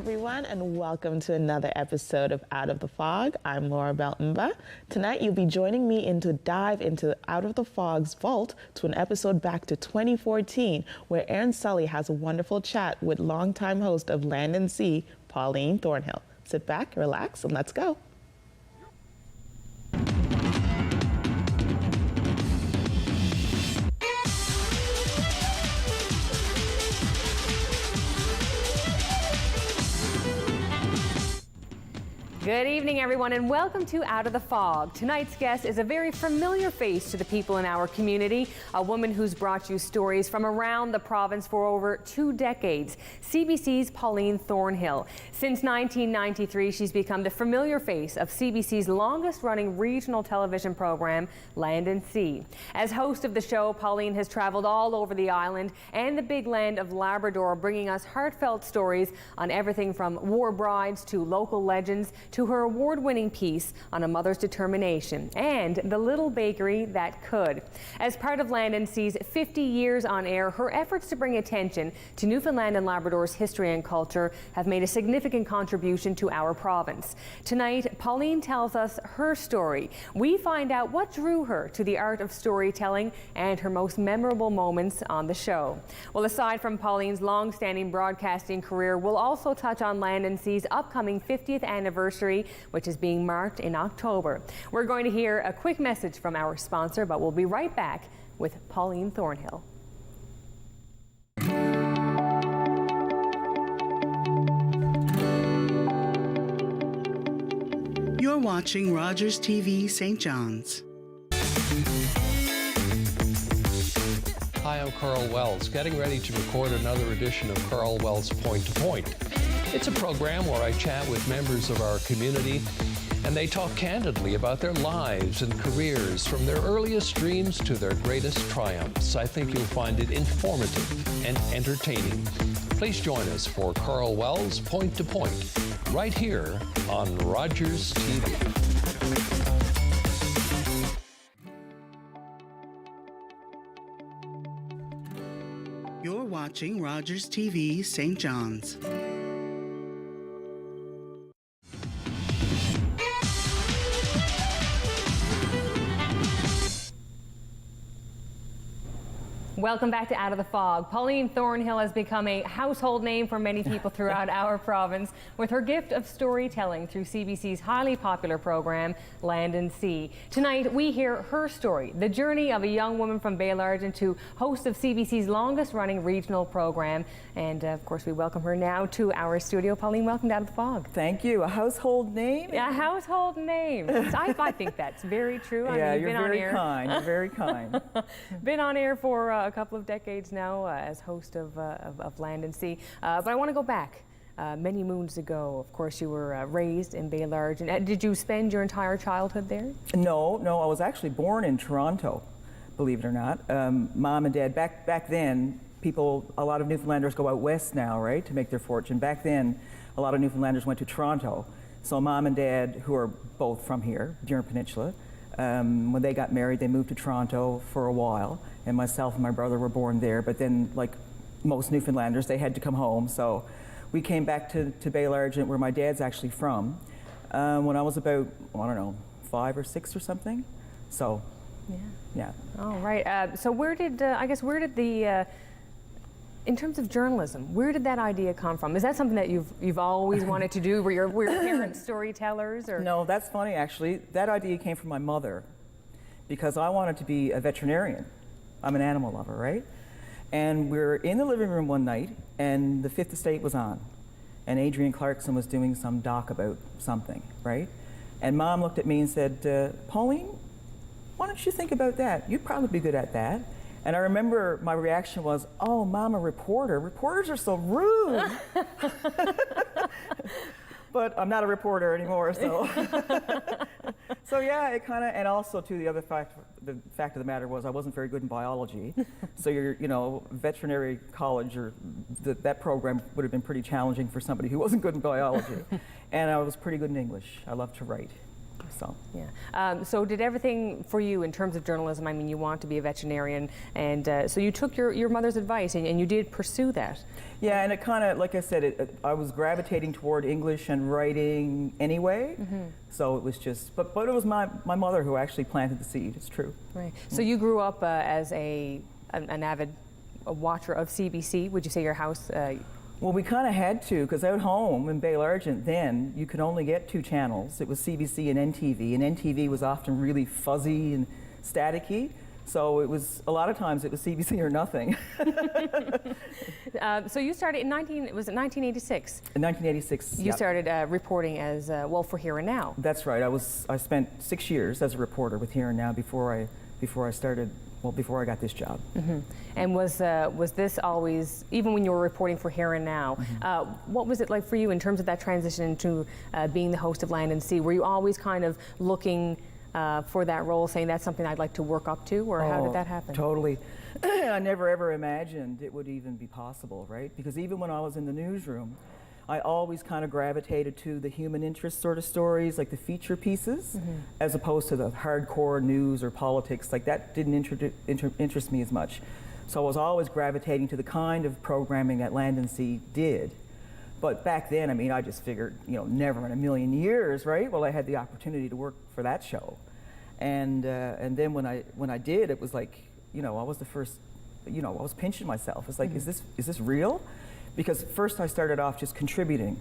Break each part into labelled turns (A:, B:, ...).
A: everyone, and welcome to another episode of Out of the Fog. I'm Laurabel Mba. Tonight, you'll be joining me to dive into Out of the Fog's vault to an episode back to 2014, where Erin Sulley has a wonderful chat with longtime host of Land Sea, Pauline Thornhill. Sit back, relax, and let's go.
B: Good evening, everyone, and welcome to Out of the Fog. Tonight's guest is a very familiar face to the people in our community, a woman who's brought you stories from around the province for over 2 decades, CBC's Pauline Thornhill. Since 1993, she's become the familiar face of CBC's longest-running regional television program, Land Sea. As host of the show, Pauline has traveled all over the island and the big land of Labrador, bringing us heartfelt stories on everything from war brides to local legends to her award-winning piece on a mother's determination and the little bakery that could. As part of Land Sea's 50 years on air, her efforts to bring attention to Newfoundland and Labrador's history and culture have made a significant contribution to our province. Tonight, Pauline tells us her story. We find out what drew her to the art of storytelling and her most memorable moments on the show. Well, aside from Pauline's long-standing broadcasting career, we'll also touch on Land Sea's upcoming 50th anniversary, which is being marked in October. We're going to hear a quick message from our sponsor, but we'll be right back with Pauline Thornhill.
C: You're watching Rogers TV St. John's.
D: Hi, I'm Carl Wells, getting ready to record another edition of Carl Wells Point to Point. It's a program where I chat with members of our community and they talk candidly about their lives and careers, from their earliest dreams to their greatest triumphs. I think you'll find it informative and entertaining. Please join us for Carl Wells Point to Point, right here on Rogers TV.
C: You're watching Rogers TV St. John's.
B: Welcome back to Out of the Fog. Pauline Thornhill has become a household name for many people throughout our province with her gift of storytelling through CBC's highly popular program, Land Sea. Tonight, we hear her story, the journey of a young woman from Baillargeon to host of CBC's longest-running regional program. And, of course, we welcome her now to our studio. Pauline, welcome to Out of the Fog.
E: Thank you. A household name?
B: A household name. I think that's very true.
E: Yeah, you're very kind. You're very kind.
B: Been on air for a couple of decades now as host of Land Sea. But I want to go back many moons ago. Of course, you were raised in Baillargeon. Did you spend your entire childhood there?
E: No, I was actually born in Toronto, believe it or not. Mom and Dad, back then, a lot of Newfoundlanders go out west now, right, to make their fortune. Back then, a lot of Newfoundlanders went to Toronto. So Mom and Dad, who are both from here, Deering Peninsula, when they got married, they moved to Toronto for a while, and myself and my brother were born there. But then, like most Newfoundlanders, they had to come home. So we came back to Baillargeon, where my dad's actually from, when I was about, I don't know, 5 or 6 or something. So, yeah. All
B: right. So where did the in terms of journalism, where did that idea come from? Is that something that you've always wanted to do? Were your parents storytellers? Or?
E: No, that's funny actually. That idea came from my mother, because I wanted to be a veterinarian. I'm an animal lover, right? And we were in the living room one night, and the Fifth Estate was on, and Adrian Clarkson was doing some doc about something, right? And Mom looked at me and said, Pauline, why don't you think about that? You'd probably be good at that. And I remember my reaction was, oh, Mom, a reporter. Reporters are so rude. But I'm not a reporter anymore, so. So yeah, it kind of, and also too, the fact of the matter was I wasn't very good in biology. So veterinary college or that program would have been pretty challenging for somebody who wasn't good in biology. And I was pretty good in English. I love to write. So
B: So did everything for you in terms of journalism? I mean, you want to be a veterinarian, and so you took your mother's advice and you did pursue that.
E: yeah, and it kind of, like I said, I was gravitating toward English and writing anyway. So it was just, but it was my mother who actually planted the seed. It's true.
B: Right. So you grew up as an avid watcher of CBC. Would you say your house?
E: Well, we kind of had to, because out home in Bail Argent then, you could only get 2 channels. It was CBC and NTV, and NTV was often really fuzzy and staticky. So it was, a lot of times it was CBC or nothing.
B: So you started in 1986?
E: In 1986,
B: You started reporting as, well, for Here and Now.
E: That's right. I spent 6 years as a reporter with Here and Now before I started, well, before I got this job.
B: And was this always, even when you were reporting for Here and Now, what was it like for you in terms of that transition into being the host of Land and Sea? Were you always kind of looking for that role, saying that's something I'd like to work up to, or how did that happen?
E: Totally. I never ever imagined it would even be possible, right? Because even when I was in the newsroom, I always kind of gravitated to the human interest sort of stories, like the feature pieces, as opposed to the hardcore news or politics. Like that didn't interest me as much. So I was always gravitating to the kind of programming that Land and Sea did. But back then, I mean, I just figured, never in a million years, right? Well, I had the opportunity to work for that show, and then when I did, it was like, I was the first, I was pinching myself. It's like, is this real? Because first I started off just contributing.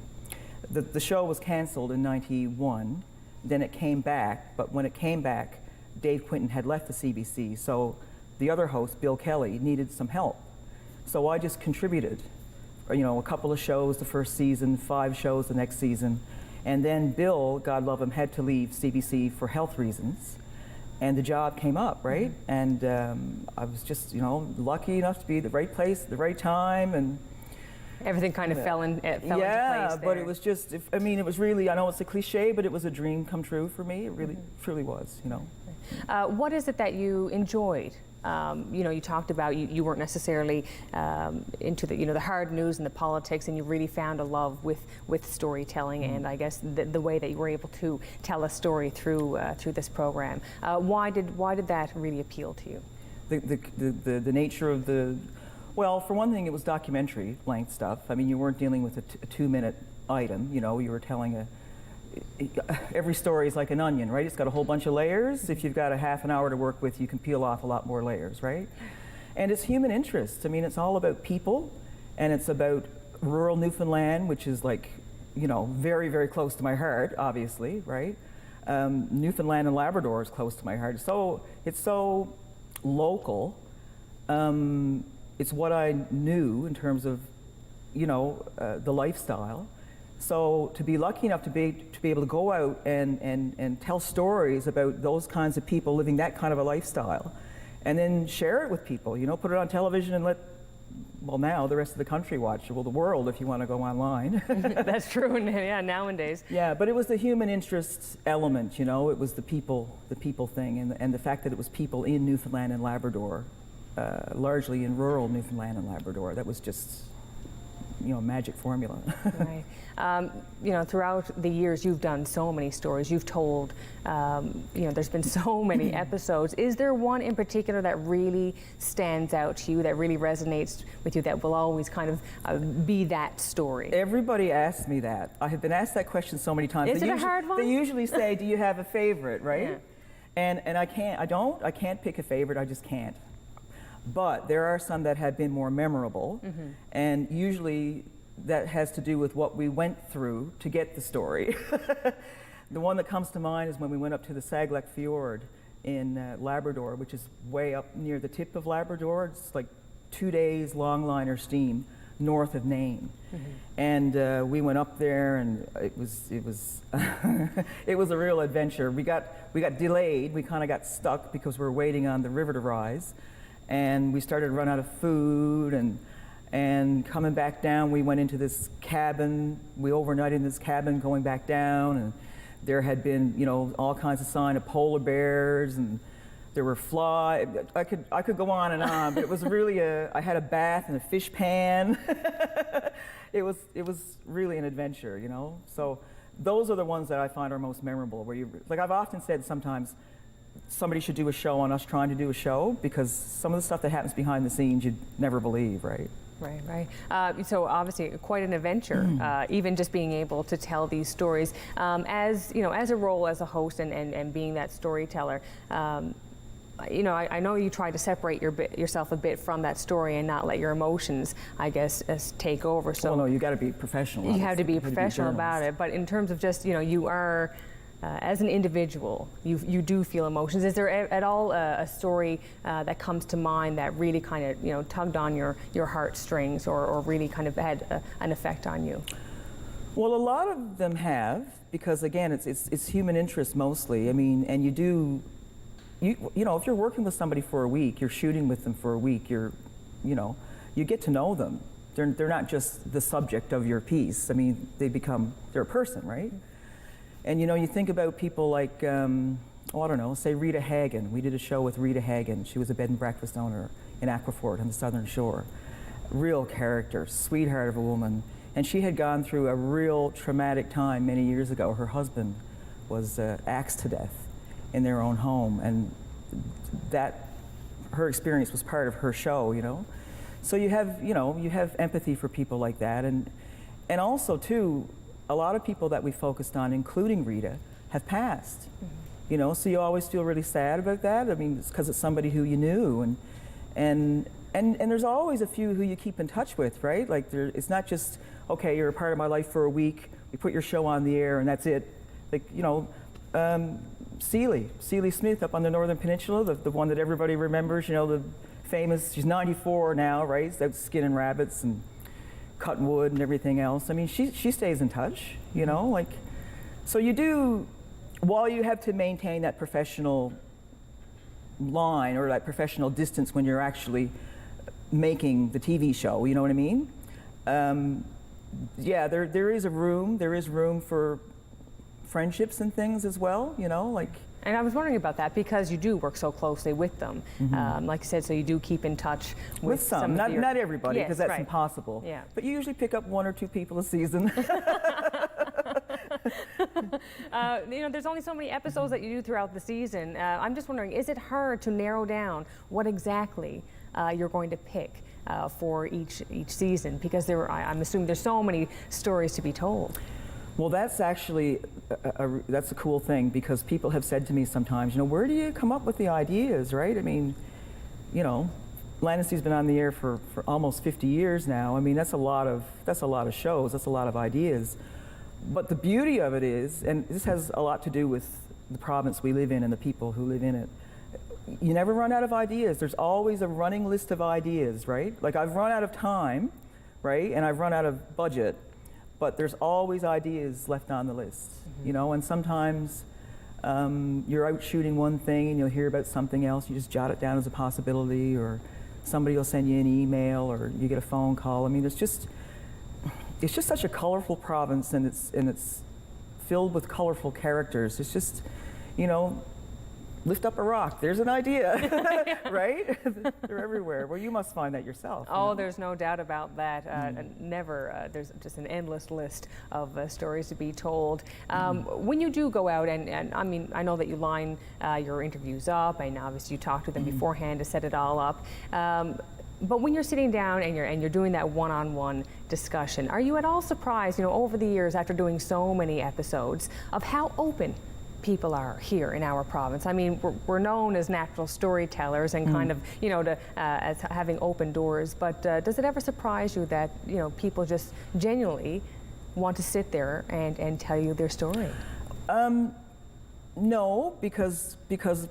E: The show was canceled in '91, then it came back, but when it came back, Dave Quinton had left the CBC, so the other host, Bill Kelly, needed some help. So I just contributed. A couple of shows the first season, 5 shows the next season. And then Bill, God love him, had to leave CBC for health reasons. And the job came up, right? And I was just, lucky enough to be at the right place at the right time. And
B: everything kind of fell into place there.
E: Yeah, but it was just, it was really, I know it's a cliche, but it was a dream come true for me. It really, truly was,
B: What is it that you enjoyed? You talked about you weren't necessarily into the hard news and the politics, and you really found a love with storytelling, and I guess the way that you were able to tell a story through this program. Why did that really appeal to you?
E: The nature of the, well, for one thing, it was documentary length stuff. I mean, you weren't dealing with a 2-minute item. You were telling every story is like an onion, right? It's got a whole bunch of layers. If you've got a half an hour to work with, you can peel off a lot more layers, right? And it's human interest. I mean, it's all about people, and it's about rural Newfoundland, which is like, very, very close to my heart, obviously, right? Newfoundland and Labrador is close to my heart. So it's so local. It's what I knew in terms of, the lifestyle. So to be lucky enough to be able to go out and tell stories about those kinds of people living that kind of a lifestyle, and then share it with people, put it on television and let, well, now the rest of the country watch, well, the world, if you want to go online.
B: That's true, yeah, nowadays.
E: Yeah, but it was the human interest element, it was the people thing, and the fact that it was people in Newfoundland and Labrador, largely in rural Newfoundland and Labrador, that was just, magic formula.
B: Right. Throughout the years, you've done so many stories. You've told, there's been so many episodes. Is there one in particular that really stands out to you, that really resonates with you, that will always kind of be that story?
E: Everybody asks me that. I have been asked that question so many times.
B: Is it a hard one?
E: They usually say, do you have a favorite, right?
B: Yeah.
E: And I can't pick a favorite, I just can't. But there are some that have been more memorable, and usually that has to do with what we went through to get the story. The one that comes to mind is when we went up to the Saglek Fjord in Labrador, which is way up near the tip of Labrador. It's like 2 days longliner steam north of Nain. And we went up there, and it was it was a real adventure. We got delayed. We kind of got stuck because we were waiting on the river to rise. And we started to run out of food, and coming back down, we went into this cabin. We overnighted in this cabin going back down, and there had been, all kinds of sign of polar bears, and there were flies. I could go on and on, but it was really I had a bath in a fish pan. It was really an adventure, So those are the ones that I find are most memorable, where you, like I've often said sometimes, somebody should do a show on us trying to do a show, because some of the stuff that happens behind the scenes you'd never believe, right?
B: Right. So obviously quite an adventure, even just being able to tell these stories. As you know, as a role as a host and being that storyteller, you know, I know you try to separate yourself a bit from that story and not let your emotions, I guess, take over. So
E: well, no, you got to be professional.
B: You have to be professional
E: a
B: about it. But in terms of just, you know, you are. As an individual, you do feel emotions. Is there at all a story that comes to mind that really kind of, you know, tugged on your heartstrings or really kind of had an effect on you?
E: Well, a lot of them have, because again, it's human interest mostly. I mean, and you know, if you're working with somebody for a week, you're shooting with them for a week, you know, you get to know them. They're not just the subject of your piece. I mean, they're a person, right? And you know, you think about people like, oh, I don't know, say Rita Hagen. We did a show with Rita Hagen. She was a bed and breakfast owner in Aquafort on the Southern Shore. Real character, sweetheart of a woman. And she had gone through a real traumatic time many years ago. Her husband was axed to death in their own home, and her experience was part of her show, you know. So you have empathy for people like that, and also too, a lot of people that we focused on, including Rita, have passed. Mm-hmm. You know, so you always feel really sad about that. I mean, it's because it's somebody who you knew, and there's always a few who you keep in touch with, right? Like it's not just, okay, you're a part of my life for a week, we put your show on the air and that's it. Like, you know, Celie Smith up on the Northern Peninsula, the one that everybody remembers, you know, the famous, she's 94 now, right? Out skinning rabbits and cutting wood and everything else. I mean, she stays in touch, you know, like, so you do, while you have to maintain that professional line or that professional distance when you're actually making the TV show, you know what I mean? Yeah, there is room for friendships and things as well, you know, like.
B: And I was wondering about that because you do work so closely with them. Mm-hmm. Like I said, so you do keep in touch with
E: some. Not everybody, because
B: yes,
E: that's impossible.
B: Yeah.
E: But you usually pick up 1 or 2 people a season.
B: You know, there's only so many episodes that you do throughout the season. I'm just wondering, is it hard to narrow down what exactly you're going to pick for each season? Because I'm assuming there's so many stories to be told.
E: Well, that's actually that's a cool thing, because people have said to me sometimes, you know, where do you come up with the ideas, right? I mean, you know, Land Sea's been on the air for almost 50 years now. I mean, that's a lot of shows, that's a lot of ideas. But the beauty of it is, and this has a lot to do with the province we live in and the people who live in it, you never run out of ideas. There's always a running list of ideas, right? Like, I've run out of time, right? And I've run out of budget. But there's always ideas left on the list, mm-hmm. you know, and sometimes you're out shooting one thing and you'll hear about something else, you just jot it down as a possibility, or somebody will send you an email, or you get a phone call. I mean, it's just such a colorful province, and it's filled with colorful characters. It's just, you know, lift up a rock, there's an idea, right? They're everywhere. Well, you must find that yourself.
B: Oh, you know? There's no doubt about that. There's just an endless list of stories to be told. When you do go out, and I mean, I know that you line your interviews up, and obviously you talk to them beforehand to set it all up. But when you're sitting down and you're doing that one-on-one discussion, are you at all surprised, you know, over the years after doing so many episodes, of how open people are here in our province? I mean, we're known as natural storytellers and kind of, you know, as having open doors, but does it ever surprise you that, you know, people just genuinely want to sit there and tell you their story?
E: No, because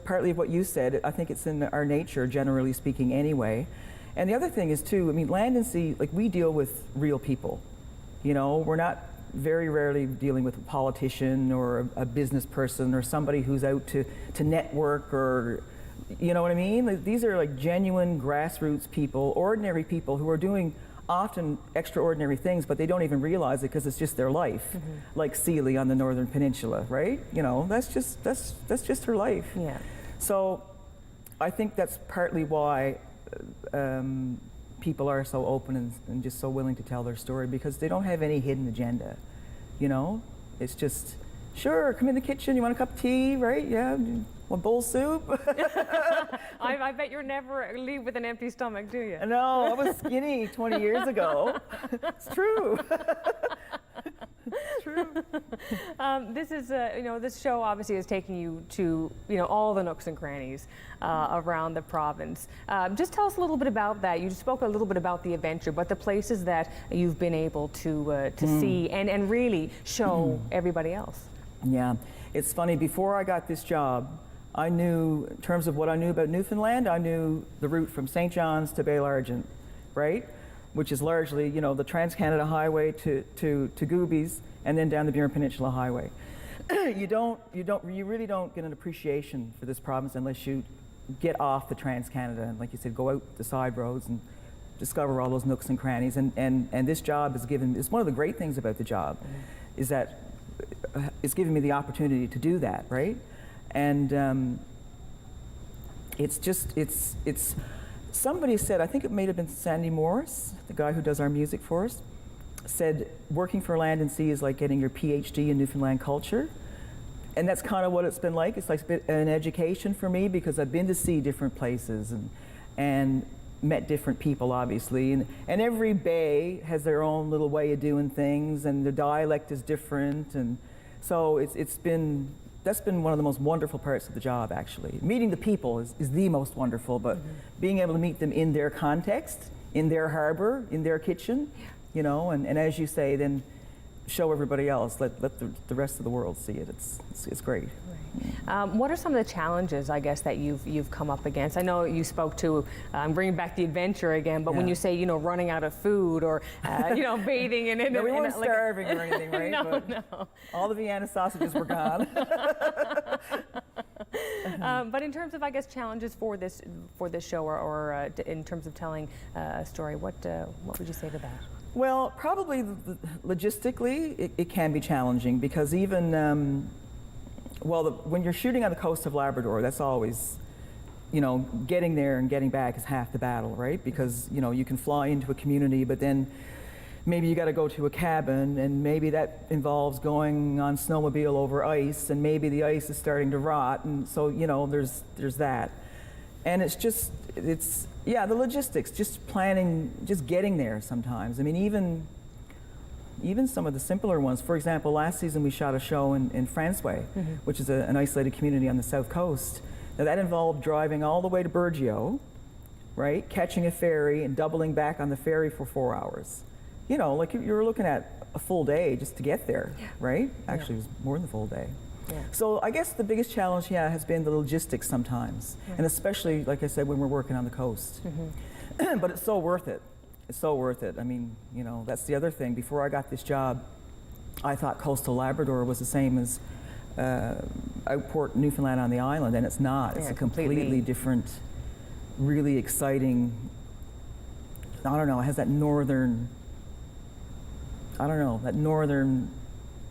E: partly of what you said, I think it's in our nature, generally speaking, anyway. And the other thing is too, I mean, Land Sea, like, we deal with real people. You know, we're not very rarely dealing with a politician or a business person or somebody who's out to network, or, you know what I mean? Like, these are like genuine grassroots people, ordinary people who are doing often extraordinary things, but they don't even realize it because it's just their life. Like Celie on the Northern Peninsula, right? You know, that's just her life.
B: Yeah.
E: So I think that's partly why people are so open and just so willing to tell their story, because they don't have any hidden agenda, you know? It's just, sure, come in the kitchen, you want a cup of tea, right? Yeah, one bowl of soup.
B: I bet you never leave with an empty stomach, do you?
E: No, I was skinny 20 years ago. It's true. It's true.
B: This is, this show obviously is taking you to, all the nooks and crannies around the province. Just tell us a little bit about that. You spoke a little bit about the adventure, but the places that you've been able to see and really show everybody else.
E: Yeah, it's funny. Before I got this job, I knew, in terms of what I knew about Newfoundland, I knew the route from St. John's to Bay Largent, right? Which is largely, the Trans-Canada Highway to Goobies, and then down the Burin Peninsula Highway. You really don't get an appreciation for this province unless you get off the Trans-Canada and, like you said, go out the side roads and discover all those nooks and crannies. And this job it's one of the great things about the job, is that it's given me the opportunity to do that, right? And it's somebody said, I think it may have been Sandy Morris, the guy who does our music for us, said working for Land and Sea is like getting your PhD in Newfoundland culture. And that's kind of what it's been like. It's like an education for me, because I've been to see different places and met different people, obviously. And every bay has their own little way of doing things, and the dialect is different. And so that's been one of the most wonderful parts of the job, actually. Meeting the people is the most wonderful, but being able to meet them in their context, in their harbor, in their kitchen, and as you say, then show everybody else, let the rest of the world see it. It's great.
B: Right. What are some of the challenges, I guess, that you've come up against? I know you spoke to bringing back the adventure again, but when you say, running out of food or, bathing in it.
E: No, we weren't starving or anything, right?
B: No.
E: All the Vienna sausages were gone.
B: But in terms of, I guess, challenges for this show, or in terms of telling a story, what would you say to that?
E: Well, probably logistically, it can be challenging, because even, when you're shooting on the coast of Labrador, that's always, getting there and getting back is half the battle, right? Because, you can fly into a community, but then maybe you got to go to a cabin, and maybe that involves going on snowmobile over ice, and maybe the ice is starting to rot, and so, there's that. And the logistics, just planning, just getting there sometimes. I mean, even some of the simpler ones. For example, last season we shot a show in Francois, which is an isolated community on the south coast. Now that involved driving all the way to Burgeo, right? Catching a ferry and doubling back on the ferry for 4 hours. Like you're looking at a full day just to get there, right? Actually, it was more than a full day. Yeah. So I guess the biggest challenge, has been the logistics sometimes, and especially, like I said, when we're working on the coast. But it's so worth it. It's so worth it. I mean, that's the other thing. Before I got this job, I thought coastal Labrador was the same as Outport, Newfoundland on the island, and it's not. It's a completely different, really exciting, I don't know, it has that northern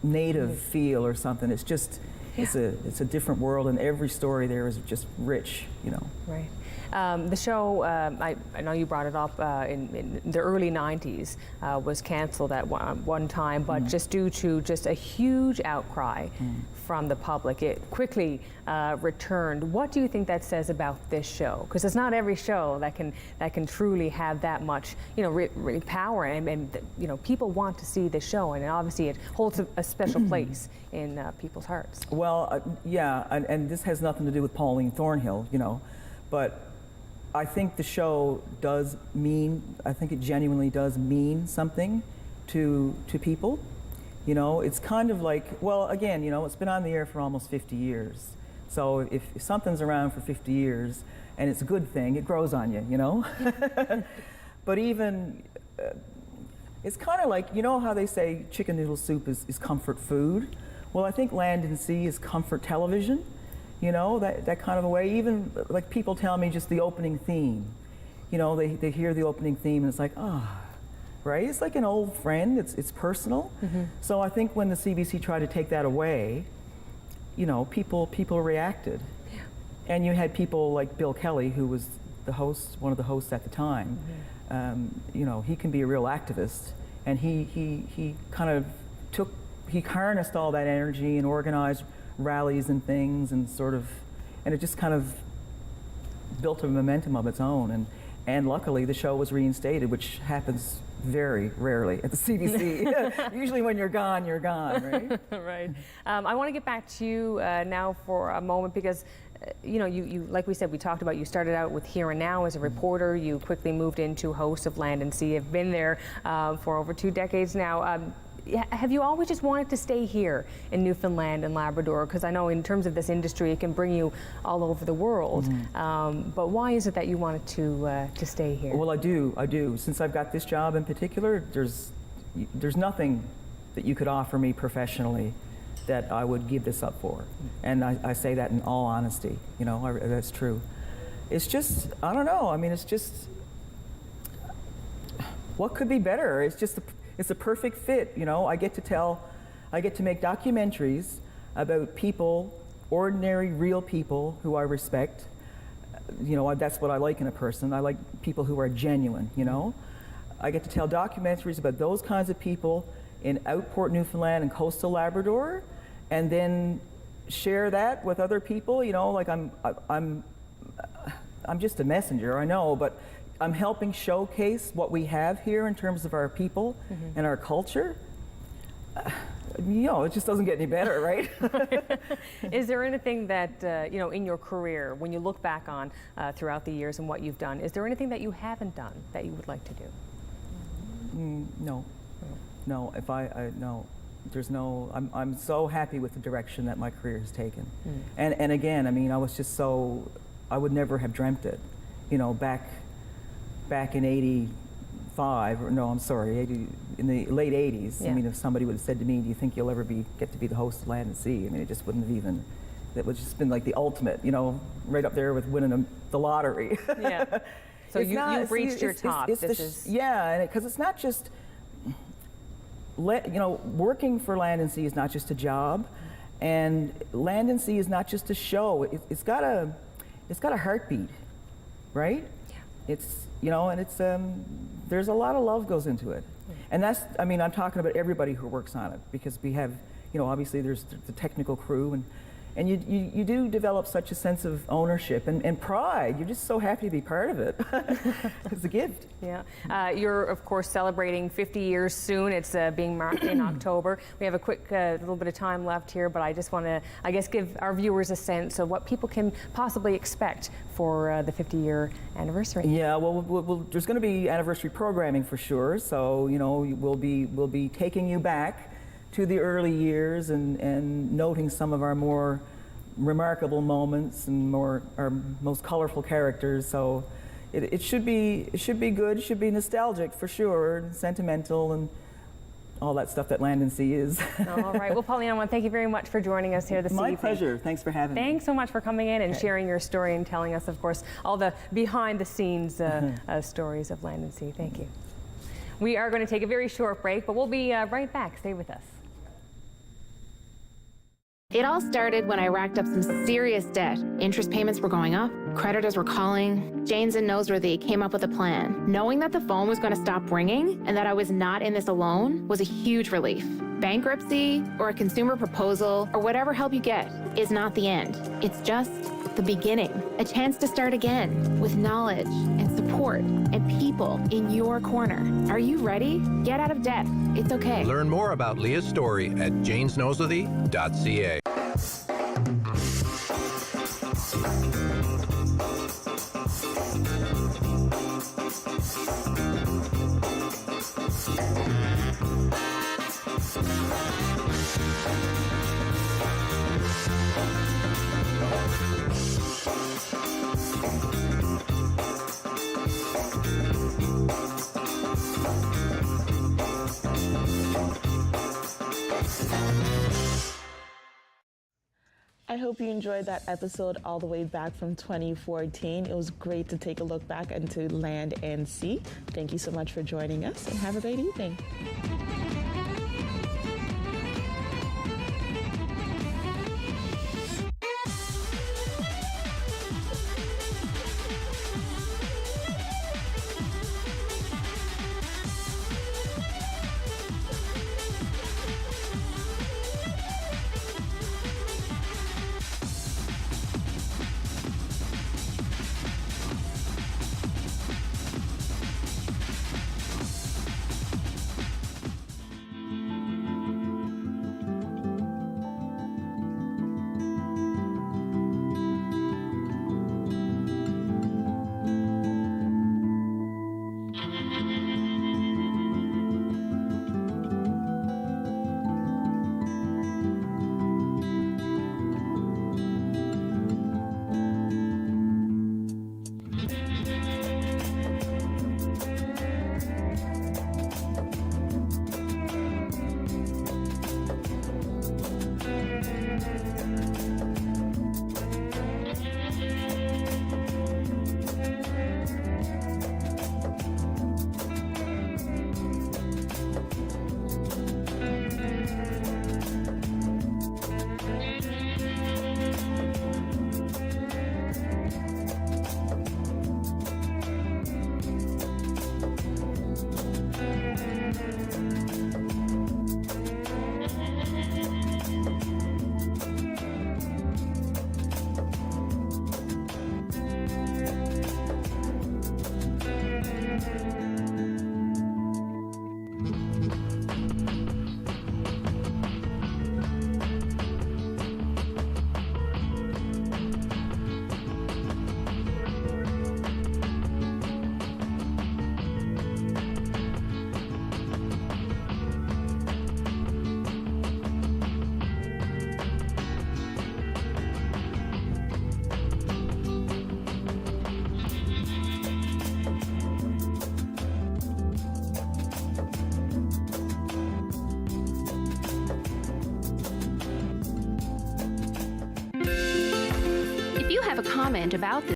E: native feel or something. It's just, it's a different world, and every story there is just rich,
B: Right. The show, I know you brought it up in the early 90s, was canceled at one time, but just due to just a huge outcry from the public, it quickly returned. What do you think that says about this show? Because it's not every show that can truly have that much, really power, and people want to see the show, and obviously it holds a special place in people's hearts.
E: Well, and this has nothing to do with Pauline Thornhill, but I think the show I think it genuinely does mean something to people. It's kind of like, well, again, it's been on the air for almost 50 years. So if something's around for 50 years and it's a good thing, it grows on you, But even, it's kind of like, how they say chicken noodle soup is comfort food? Well, I think Land and Sea is comfort television. That kind of a way. Even like people tell me just the opening theme, they hear the opening theme and it's like, right? It's like an old friend, it's personal. So I think when the CBC tried to take that away, people reacted. Yeah. And you had people like Bill Kelly, who was one of the hosts at the time. He can be a real activist, and he kind of took he harnessed all that energy and organized rallies and things, and and it just kind of built a momentum of its own. And luckily the show was reinstated, which happens very rarely at the CBC. Usually when you're gone, right?
B: Right. I want to get back to you now for a moment, because you know, you like we said, we talked about, you started out with Here and Now as a reporter. You quickly moved into host of Land and Sea. You've been there for over 2 decades now. Have you always just wanted to stay here in Newfoundland and Labrador? Because I know in terms of this industry, it can bring you all over the world. But why is it that you wanted to stay here?
E: Well, I do. Since I've got this job in particular, there's nothing that you could offer me professionally that I would give this up for. And I say that in all honesty, you know, that's true. It's just, I don't know, I mean, it's just, what could be better? It's a perfect fit, you know. I get to make documentaries about people, ordinary, real people who I respect. You know, that's what I like in a person. I like people who are genuine, you know. I get to tell documentaries about those kinds of people in Outport, Newfoundland and coastal Labrador, and then share that with other people, you know, like I'm just a messenger, I know, but I'm helping showcase what we have here in terms of our people and our culture. You know, it just doesn't get any better, right?
B: Is there anything that, you know, in your career, when you look back on throughout the years and what you've done, is there anything that you haven't done that you would like to do?
E: No. No, no. There's no, I'm so happy with the direction that my career has taken. And again, I mean, I was just so, I would never have dreamt it. You know, back in 85, or no, I'm sorry, in the late 80s, I mean, if somebody would have said to me, do you think you'll ever get to be the host of Land and Sea? I mean, it just wouldn't have even, that would just been like the ultimate, you know, right up there with winning the lottery. Yeah.
B: So you've reached your top.
E: Yeah, and because it's not just, you know, working for Land and Sea is not just a job, and Land and Sea is not just a show. It's got a heartbeat, right? Yeah. It's, you know, and it's there's a lot of love goes into it, and that's, I mean, I'm talking about everybody who works on it, because we have, you know, obviously there's the technical crew, and you do develop such a sense of ownership and pride. You're just so happy to be part of it. It's a gift.
B: Yeah. You're, of course, celebrating 50 years soon. It's being marked in October. We have a quick little bit of time left here, but I just want to, I guess, give our viewers a sense of what people can possibly expect for the 50-year anniversary.
E: Yeah, well, there's going to be anniversary programming for sure. So, you know, we'll be taking you back to the early years and noting some of our more remarkable moments and our most colorful characters. So it should be good. It should be nostalgic for sure, and sentimental, and all that stuff that Land and Sea is.
B: All right. Well, Pauline, I want to thank you very much for joining us here this evening.
E: My pleasure. Thanks for having me.
B: Thanks so much for coming in and sharing your story and telling us, of course, all the behind-the-scenes stories of Land and Sea. Thank you. We are going to take a very short break, but we'll be right back. Stay with us.
F: It all started when I racked up some serious debt. Interest payments were going up, creditors were calling. Janes and Noseworthy came up with a plan. Knowing that the phone was going to stop ringing and that I was not in this alone was a huge relief. Bankruptcy or a consumer proposal or whatever help you get is not the end. It's just the beginning. A chance to start again with knowledge and support and people in your corner. Are you ready? Get out of debt. It's okay.
G: Learn more about Leah's story at janesnoseworthy.ca.
A: I hope you enjoyed that episode all the way back from 2014. It was great to take a look back into Land and Sea. Thank you so much for joining us, and have a great evening.
F: have a comment about this